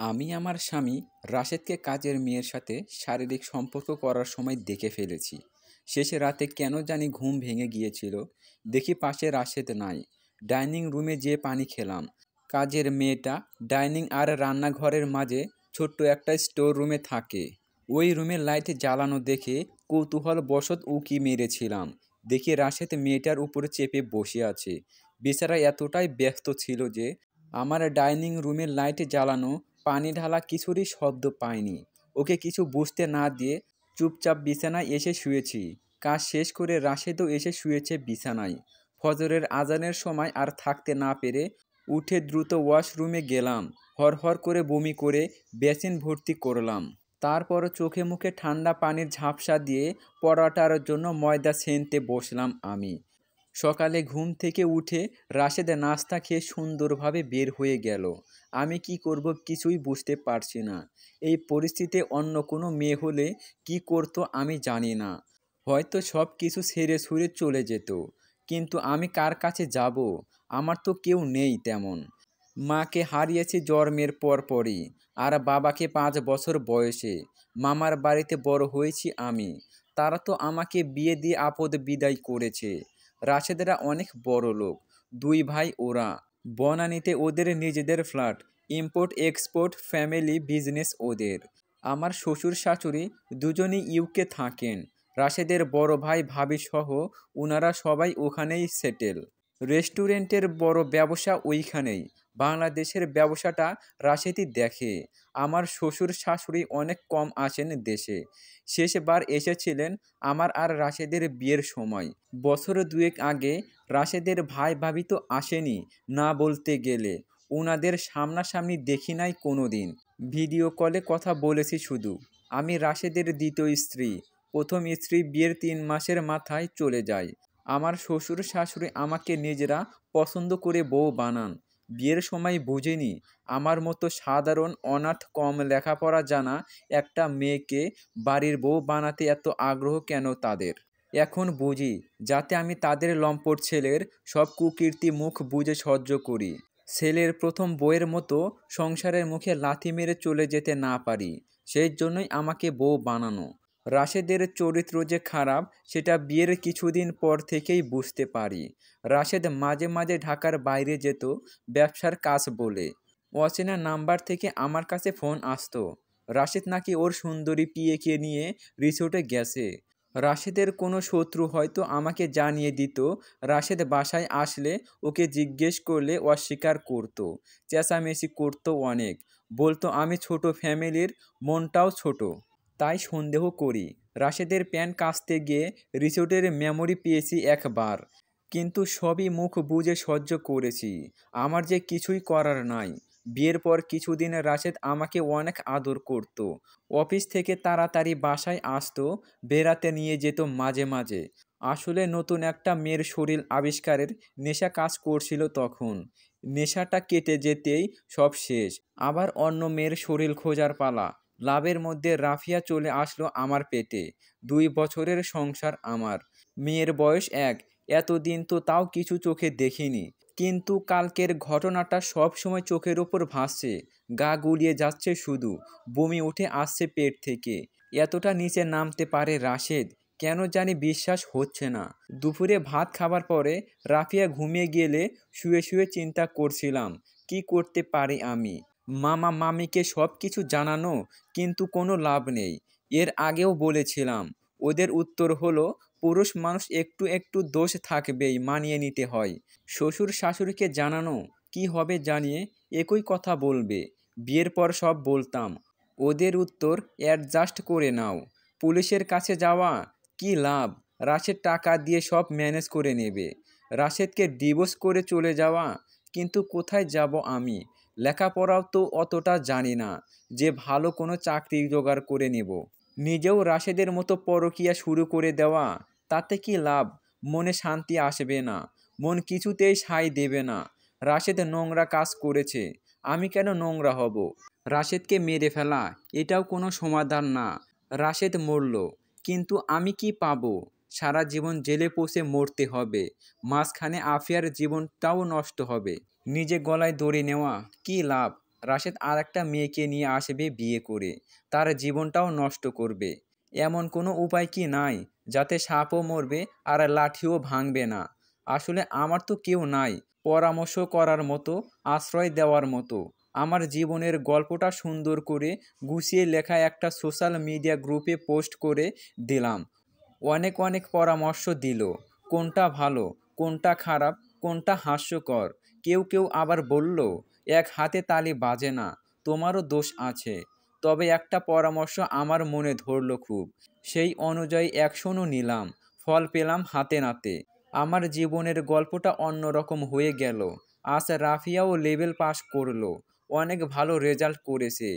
আমি আমার স্বামী রাশেদকে কাজের মেয়ের সাথে শারীরিক সম্পর্ক করার সময় দেখে ফেলেছি। শেষে রাতে কেন জানি ঘুম ভেঙে গিয়েছিল। দেখি পাশে রাশেদ নাই। ডাইনিং রুমে যেয়ে পানি খেলাম। কাজের মেয়েটা ডাইনিং আর রান্নাঘরের মাঝে ছোট্ট একটা স্টোর রুমে থাকে। ওই রুমের লাইট জ্বালানো দেখে কৌতূহলবশত উকি মেরেছিলাম। দেখি রাশেদ মেয়েটার উপরে চেপে বসে আছে। বেচারা এতটাই ব্যস্ত ছিল যে আমার ডাইনিং রুমের লাইট জ্বালানো, পানি ঢালা কিছুরই শব্দ পাইনি। ওকে কিছু বুঝতে না দিয়ে চুপচাপ বিছানায় এসে শুয়েছি। কাজ শেষ করে রাশেদও এসে শুয়েছে বিছানায়। ফজরের আজানের সময় আর থাকতে না পেরে উঠে দ্রুত ওয়াশরুমে গেলাম। হরহর করে বমি করে বেসিন ভর্তি করলাম। তারপর চোখে মুখে ঠান্ডা পানির ঝাপসা দিয়ে পরোটার জন্য ময়দা ছেনতে বসলাম আমি। সকালে ঘুম থেকে উঠে রাশেদ নাস্তা খেয়ে সুন্দরভাবে বের হয়ে গেল। আমি কি করব কিছুই বুঝতে পারছি না। এই পরিস্থিতিতে অন্য কোনো মেয়ে হলে কি করতো আমি জানি না। হয়তো সব কিছু ছেড়ে ছুড়ে চলে যেত। কিন্তু আমি কার কাছে যাব? আমার তো কেউ নেই তেমন। মাকে হারিয়েছি জন্মের পরপরই, আর বাবাকে 5 বছর বয়সে। মামার বাড়িতে বড় হয়েছি আমি। তারা তো আমাকে বিয়ে দিয়ে আপদ বিদায় করেছে। রাশেদরা অনেক বড় লোক। 2 ভাই ওরা। বনানীতে ওদের নিজেদের flat. Import export family business ওদের। আমার শ্বশুর শাশুড়ি দুজনই ইউকে থাকেন। রাশেদের বড় ভাই ভাবি সহ ওনারা সবাই ওখানেই সেটেল। রেস্টুরেন্টের বড় ব্যবসা ওইখানেই। বাংলাদেশের ব্যবসাটা রাশেদই দেখে। আমার শ্বশুর শাশুড়ি অনেক কম আসেন দেশে। শেষবার এসেছিলেন আমার আর রাশেদের বিয়ের সময়। বছর দুয়েক আগে। রাশেদের ভাই ভাবি তো আসেনি না বলতে গেলে। ওনাদের সামনাসামনি দেখি নাই কোনো দিন। ভিডিও কলে কথা বলেছি শুধু। আমি রাশেদের দ্বিতীয় স্ত্রী। প্রথম স্ত্রী বিয়ের 3 মাসের মাথায় চলে যায়। আমার শ্বশুর শাশুড়ি আমাকে নিজেরা পছন্দ করে বউ বানান। বিয়ের সময় বুঝিনি আমার মতো সাধারণ অনাথ কম লেখাপড়া জানা একটা মেয়েকে বাড়ির বউ বানাতে এত আগ্রহ কেন তাদের। এখন বুঝি যাতে আমি তাদের লম্পট ছেলের সব কুকীর্তি মুখ বুজে সহ্য করি। ছেলের প্রথম বউয়ের মতো সংসারের মুখে লাথি মেরে চলে যেতে না পারি। সেই জন্যই আমাকে বউ বানানো। রাশেদের চরিত্র যে খারাপ সেটা বিয়ের কিছুদিন পর থেকেই বুঝতে পারি। রাশেদ মাঝে মাঝে ঢাকার বাইরে যেত ব্যবসার কাজ বলে। অচেনা নাম্বার থেকে আমার কাছে ফোন আসতো। রাশেদ নাকি ওর সুন্দরী পিয়েকে নিয়ে রিসোর্টে গেছে। রাশেদের কোনো শত্রু হয়তো আমাকে জানিয়ে দিত। রাশেদ বাসায় আসলে ওকে জিজ্ঞেস করলে অস্বীকার করতো। চেঁচামেচি করতো অনেক। বলতো আমি ছোট ফ্যামিলির, মনটাও ছোট। তাই সন্দেহ করি। রাশেদের প্যান্ট কাচতে গিয়ে রিসোর্টের মেমোরি পেয়েছি একবার। কিন্তু সবই মুখ বুজে সহ্য করেছি। আমার যে কিছুই করার নাই। বিয়ের পর কিছুদিন রাশেদ আমাকে অনেক আদর করত। অফিস থেকে তাড়াতাড়ি বাসায় আসতো। বেড়াতে নিয়ে যেত মাঝে মাঝে। আসলে নতুন একটা মেয়ের শরীর আবিষ্কারের নেশা কাজ করছিল তখন। নেশাটা কেটে যেতেই সব শেষ। আবার অন্য মেয়ের শরীর খোঁজার পালা। লাভের মধ্যে রাফিয়া চলে আসলো আমার পেটে। 2 বছরের সংসার আমার। মেয়ের বয়স 1। এতদিন তো তাও কিছু চোখে দেখিনি। কিন্তু কালকের ঘটনাটা সব সময় চোখের ওপর ভাসছে। গা গুলিয়ে যাচ্ছে শুধু। বমি উঠে আসছে পেট থেকে। এতটা নিচে নামতে পারে রাশেদ? কেন জানি বিশ্বাস হচ্ছে না। দুপুরে ভাত খাবার পরে রাফিয়া ঘুমিয়ে গেলে শুয়ে শুয়ে চিন্তা করছিলাম কি করতে পারি আমি। মামা মামিকে সব কিছু জানানো, কিন্তু কোনো লাভ নেই। এর আগেও বলেছিলাম। ওদের উত্তর হলো পুরুষ মানুষ একটু একটু দোষ থাকবেই, মানিয়ে নিতে হয়। শ্বশুর শাশুড়িকে জানানো কি হবে জানিয়ে একই কথা বলবে। বিয়ের পর সব বলতাম। ওদের উত্তর অ্যাডজাস্ট করে নাও। পুলিশের কাছে যাওয়া কি লাভ? রাশেদ টাকা দিয়ে সব ম্যানেজ করে নেবে। রাশেদকে ডিভোর্স করে চলে যাওয়া। কিন্তু কোথায় যাব আমি? লেখাপড়াও তো অতটা জানি না যে ভালো কোনো চাকরি জোগাড় করে নেব। নিজেও রাশেদের মতো পরকীয়া শুরু করে দেওয়া, তাতে কি লাভ? মনে শান্তি আসবে না। মন কিছুতেই সায় দেবে না। রাশেদ নোংরা কাজ করেছে, আমি কেন নোংরা হব? রাশেদকে মেরে ফেলা এটাও কোনো সমাধান না। রাশেদ মরল, কিন্তু আমি কি পাবো? সারা জীবন জেলে পচে মরতে হবে। মাঝখানে আফিয়ার জীবনটাও নষ্ট হবে। নিজে গলায় দড়ি নেওয়া কি লাভ? রাশেদ আর একটা মেয়েকে নিয়ে আসবে বিয়ে করে, তার জীবনটাও নষ্ট করবে। এমন কোনো উপায় কি নাই যাতে সাপও মরবে আর লাঠিও ভাঙবে না? আসলে আমার তো কেউ নাই পরামর্শ করার মতো, আশ্রয় দেওয়ার মতো। আমার জীবনের গল্পটা সুন্দর করে গুছিয়ে লেখা একটা সোশ্যাল মিডিয়া গ্রুপে পোস্ট করে দিলাম। অনেক অনেক পরামর্শ দিল, কোনটা ভালো, কোনটা খারাপ, কোনটা হাস্যকর। কেউ কেউ আবার বলল, এক হাতে তালি বাজে না, তোমারও দোষ আছে। তবে একটা পরামর্শ আমার মনে ধরল খুব, সেই অনুযায়ী অ্যাকশনও নিলাম, ফল পেলাম হাতে নাতে। আমার জীবনের গল্পটা অন্যরকম হয়ে গেল। আজ রাফিয়াও লেভেল পাস করলো, অনেক ভালো রেজাল্ট করেছে।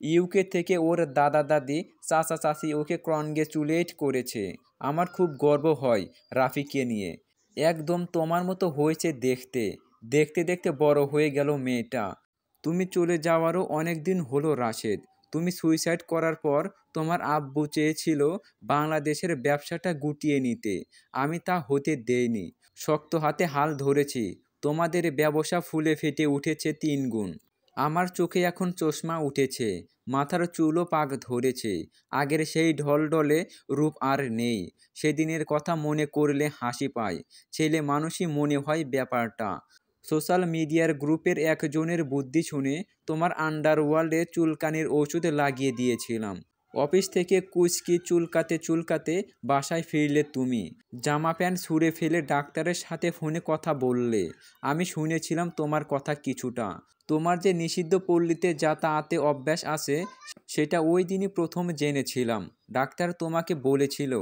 ইউকে থেকে ওর দাদা দাদি চাচা চাচি ওকে কনগ্রেচুলেট করেছে। আমার খুব গর্ব হয় রাফিকে নিয়ে। একদম তোমার মতো হয়েছে দেখতে। দেখতে দেখতে বড় হয়ে গেল মেয়েটা। তুমি চলে যাওয়ারও অনেক দিন হলো রাশেদ। তুমি সুইসাইড করার পর তোমার আব্বু চেয়েছিল বাংলাদেশের ব্যবসাটা গুটিয়ে নিতে। আমি তা হতে দেইনি। শক্ত হাতে হাল ধরেছি। তোমাদের ব্যবসা ফুলে ফেটে উঠেছে 3 গুণ। আমার চোখে এখন চশমা উঠেছে, মাথার চুলও পাক ধরেছে। আগের সেই ঢলঢলে রূপ আর নেই। সেদিনের কথা মনে করলে হাসি পায়। ছেলে মানুষই মনে হয় ব্যাপারটা। সোশ্যাল মিডিয়ার গ্রুপের একজনের বুদ্ধি শুনে তোমার আন্ডারওয়ার্ল্ডে চুলকানির ওষুধ লাগিয়ে দিয়েছিলাম। অফিস থেকে কুচকি চুলকাতে চুলকাতে বাসায় ফিরলে তুমি। জামা প্যান্ট ছুঁড়ে ফেলে ডাক্তারের সাথে ফোনে কথা বললে। আমি শুনেছিলাম তোমার কথা কিছুটা। তোমার যে নিষিদ্ধ পল্লীতে যাতায়াতে অভ্যাস আছে সেটা ওই দিনই প্রথম জেনেছিলাম। ডাক্তার তোমাকে বলেছিল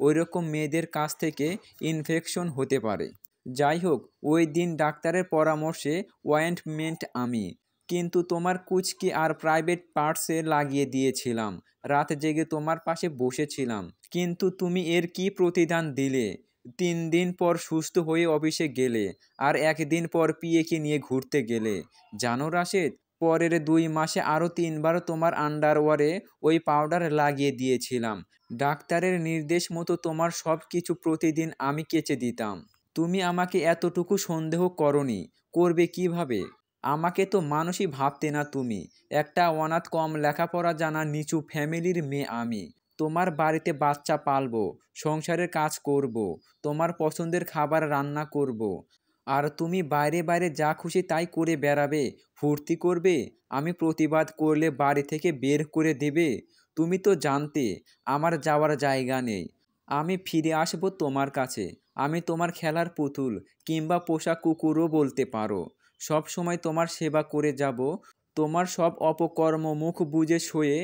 ওইরকম মেয়েদের কাছ থেকে ইনফেকশন হতে পারে। যাই হোক, ওই দিন ডাক্তারের পরামর্শে অয়েন্টমেন্ট আমি কিন্তু তোমার কুচকি আর প্রাইভেট পার্টসে লাগিয়ে দিয়েছিলাম। রাত জেগে তোমার পাশে বসেছিলাম, কিন্তু তুমি এর কি প্রতিদান দিলে? 3 দিন পর সুস্থ হয়ে অফিসে গেলে, আর একদিন পর পিএকে নিয়ে ঘুরতে গেলে। জানো রাশেদ, পরের 2 মাসে আরও 3বার তোমার আন্ডারওয়্যারে ওই পাউডার লাগিয়ে দিয়েছিলাম। ডাক্তারের নির্দেশ মতো তোমার সব কিছু প্রতিদিন আমি কেচে দিতাম। তুমি আমাকে এতটুকু সন্দেহ করনি, করবে কিভাবে? আমাকে তো মানুষই ভাবতে না তুমি। একটা অনাথ কম লেখাপড়া জানা নিচু ফ্যামিলির মেয়ে আমি। তোমার বাড়িতে বাচ্চা পালবো, সংসারের কাজ করব, তোমার পছন্দের খাবার রান্না করব। আর তুমি বাইরে বাইরে যা খুশি তাই করে বেড়াবে, ফুর্তি করবে। আমি প্রতিবাদ করলে বাড়ি থেকে বের করে দেবে। তুমি তো জানতে আমার যাওয়ার জায়গা নেই। আমি ফিরে আসবো তোমার কাছে। আমি তোমার খেলার পুতুল কিংবা পোষা কুকুরও বলতে পারো। সব সময় তোমার সেবা করে যাব। তোমার সব অপকর্ম মুখ বুজে সয়ে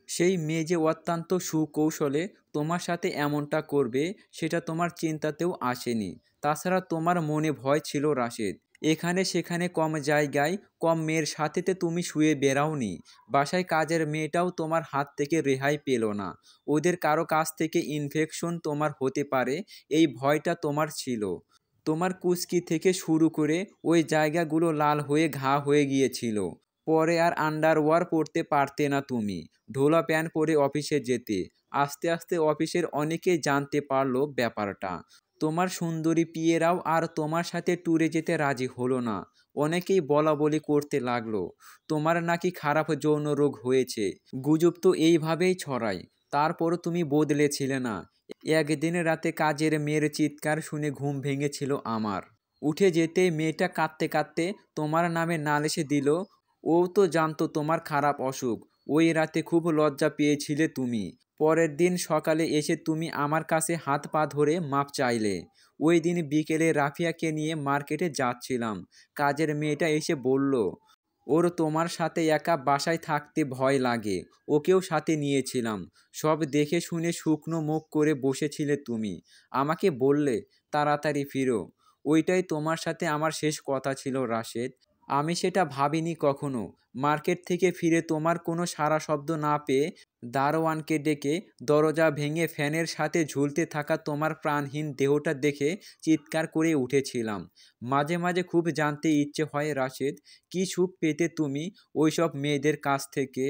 সেই মেয়ে যে অত্যন্ত সুকৌশলে তোমার সাথে এমনটা করবে সেটা তোমার চিন্তাতেও আসেনি। তাছাড়া তোমার মনে ভয় ছিল রাশেদ। এখানে সেখানে কম জায়গায় কম মেয়ের সাথেতে তুমি শুয়ে বেড়াওনি। বাসায় কাজের মেয়েটাও তোমার হাত থেকে রেহাই পেল না। ওদের কারো কাছ থেকে ইনফেকশন তোমার হতে পারে, এই ভয়টা তোমার ছিল। তোমার কুচকি থেকে শুরু করে ওই জায়গাগুলো লাল হয়ে ঘা হয়ে গিয়েছিল। পরে আর আন্ডারওয়্যার পরতে পারতে না তুমি। ঢোলা প্যান্ট পরে অফিসে যেতে। আস্তে আস্তে অফিসের অনেকেই জানতে পারলো ব্যাপারটা। তোমার সুন্দরী পিয়েরাও আর তোমার সাথে ট্যুরে যেতে রাজি হলো না। অনেকেই বলাবলি করতে লাগলো তোমার নাকি খারাপ যৌন রোগ হয়েছে। গুজব তো এইভাবেই ছড়ায়। তারপরও তুমি বদলেছিলে না। একদিন রাতে কাজের মেয়ের চিৎকার শুনে ঘুম ভেঙেছিল আমার। উঠে যেতেই মেয়েটা কাঁদতে কাঁদতে তোমার নামে নালিশ দিল। ও তো জানতো তোমার খারাপ অসুখ। ওই রাতে খুব লজ্জা পেয়েছিলে তুমি। পরের দিন সকালে এসে তুমি আমার কাছে হাত পা ধরে মাপ চাইলে। ওই দিন বিকেলে রাফিয়াকে নিয়ে মার্কেটে যাচ্ছিলাম। কাজের মেয়েটা এসে বলল ওর তোমার সাথে একা বাসায় থাকতে ভয় লাগে, ওকেও সাথে নিয়েছিলাম। সব দেখে শুনে শুকনো মুখ করে বসেছিলে তুমি। আমাকে বললে তাড়াতাড়ি ফিরো। ওইটাই তোমার সাথে আমার শেষ কথা ছিল রাশেদ। আমি সেটা ভাবিনি কখনো। মার্কেট থেকে ফিরে তোমার কোনো সাড়া শব্দ না পেয়ে দারোয়ানকে ডেকে দরজা ভেঙে ফ্যানের সাথে ঝুলতে থাকা তোমার প্রাণহীন দেহটা দেখে চিৎকার করে উঠেছিলাম। মাঝে মাঝে খুব জানতে ইচ্ছে হয় রাশেদ, কী সুখ পেতে তুমি ওইসব মেয়েদের কাছ থেকে।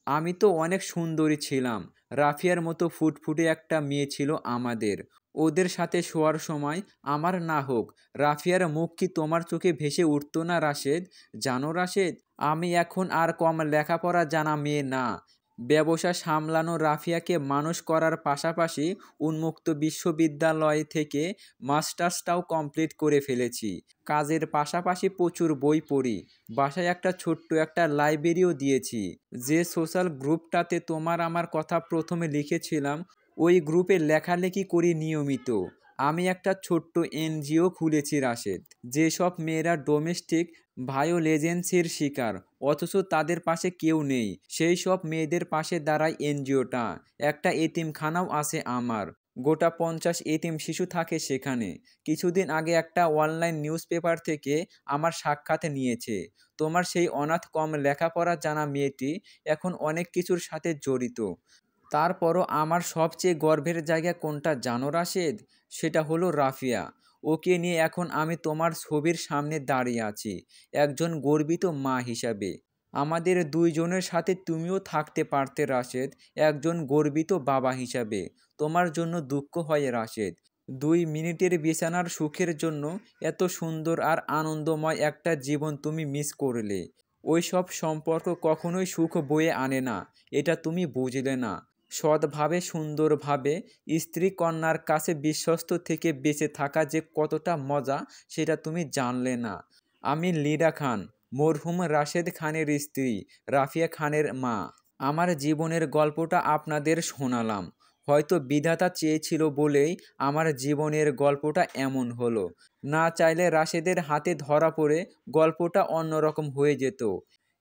আমি তো অনেক সুন্দরী ছিলাম। রাফিয়ার মতো ফুটফুটে একটা মেয়ে ছিল আমাদের। ওদের সাথে শোয়ার সময় আমার না হোক রাফিয়ার মুখ কি তোমার চোখে ভেসে উঠতো না রাশেদ? জানো রাশেদ, আমি এখন আর কম লেখাপড়া জানা মেয়ে না। ব্যবসা সামলানো রাফিয়াকে মানুষ করার পাশাপাশি উন্মুক্ত বিশ্ববিদ্যালয় থেকে মাস্টার্সটাও কমপ্লিট করে ফেলেছি। কাজের পাশাপাশি প্রচুর বই পড়ি। বাসায় একটা ছোট্ট লাইব্রেরিও দিয়েছি। যে সোশ্যাল গ্রুপটাতে তোমার আমার কথা প্রথমে লিখেছিলাম, ওই গ্রুপে লেখালেখি করি নিয়মিত। আমি একটা ছোট্ট এনজিও খুলেছি রাশেদ। যেসব মেয়েরা ডোমেস্টিক ভায়োলেন্সের শিকার অথচ তাদের পাশে কেউ নেই, সেই সব মেয়েদের পাশে দাঁড়ায় এনজিওটা। একটা এতিমখানাও আছে আমার। গোটা 50 এতিম শিশু থাকে সেখানে। কিছুদিন আগে একটা অনলাইন নিউজ পেপার থেকে আমার সাক্ষাৎ নিয়েছে। তোমার সেই অনাথ কম লেখাপড়া জানা মেয়েটি এখন অনেক কিছুর সাথে জড়িত। তারপরও আমার সবচেয়ে গর্বের জায়গা কোনটা জানো রাশেদ? সেটা হলো রাফিয়া। ওকে নিয়ে এখন আমি তোমার ছবির সামনে দাঁড়িয়ে আছি, একজন গর্বিত মা হিসাবে। আমাদের দুইজনের সাথে তুমিও থাকতে পারতে রাশেদ, একজন গর্বিত বাবা হিসাবে। তোমার জন্য দুঃখ হয় রাশেদ। 2 মিনিটের বিছানার সুখের জন্য এত সুন্দর আর আনন্দময় একটা জীবন তুমি মিস করলে। ওই সব সম্পর্ক কখনোই সুখ বয়ে আনে না, এটা তুমি বুঝলে না। সৎভাবে সুন্দরভাবে স্ত্রী কন্যার কাছে বিশ্বস্ত থেকে বেঁচে থাকা যে কতটা মজা সেটা তুমি জানলে না। আমি লীরা খান, মরহুম রাশেদ খানের স্ত্রী, রাফিয়া খানের মা। আমার জীবনের গল্পটা আপনাদের শোনালাম। হয়তো বিধাতা চেয়েছিল বলেই আমার জীবনের গল্পটা এমন হলো। না চাইলে রাশেদের হাতে ধরা পড়ে গল্পটা অন্যরকম হয়ে যেত।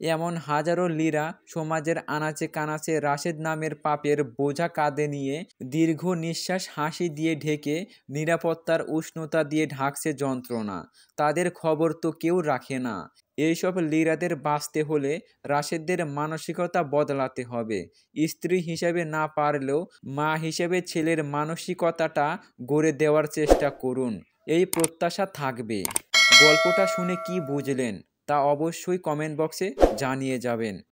এমন হাজারো লীরা সমাজের আনাচে কানাচে রাশেদ নামের পাপের বোঝা কাঁধে নিয়ে দীর্ঘ নিঃশ্বাস হাসি দিয়ে ঢেকে নিরাপত্তার উষ্ণতা দিয়ে ঢাকছে যন্ত্রণা। তাদের খবর তো কেউ রাখে না। এইসব লীরাদের বাঁচতে হলে রাশেদদের মানসিকতা বদলাতে হবে। স্ত্রী হিসেবে না পারলেও মা হিসেবে ছেলের মানসিকতাটা গড়ে দেওয়ার চেষ্টা করুন, এই প্রত্যাশা থাকবে। গল্পটা শুনে কি বুঝলেন তা অবশ্যই কমেন্ট বক্সে জানিয়ে যাবেন।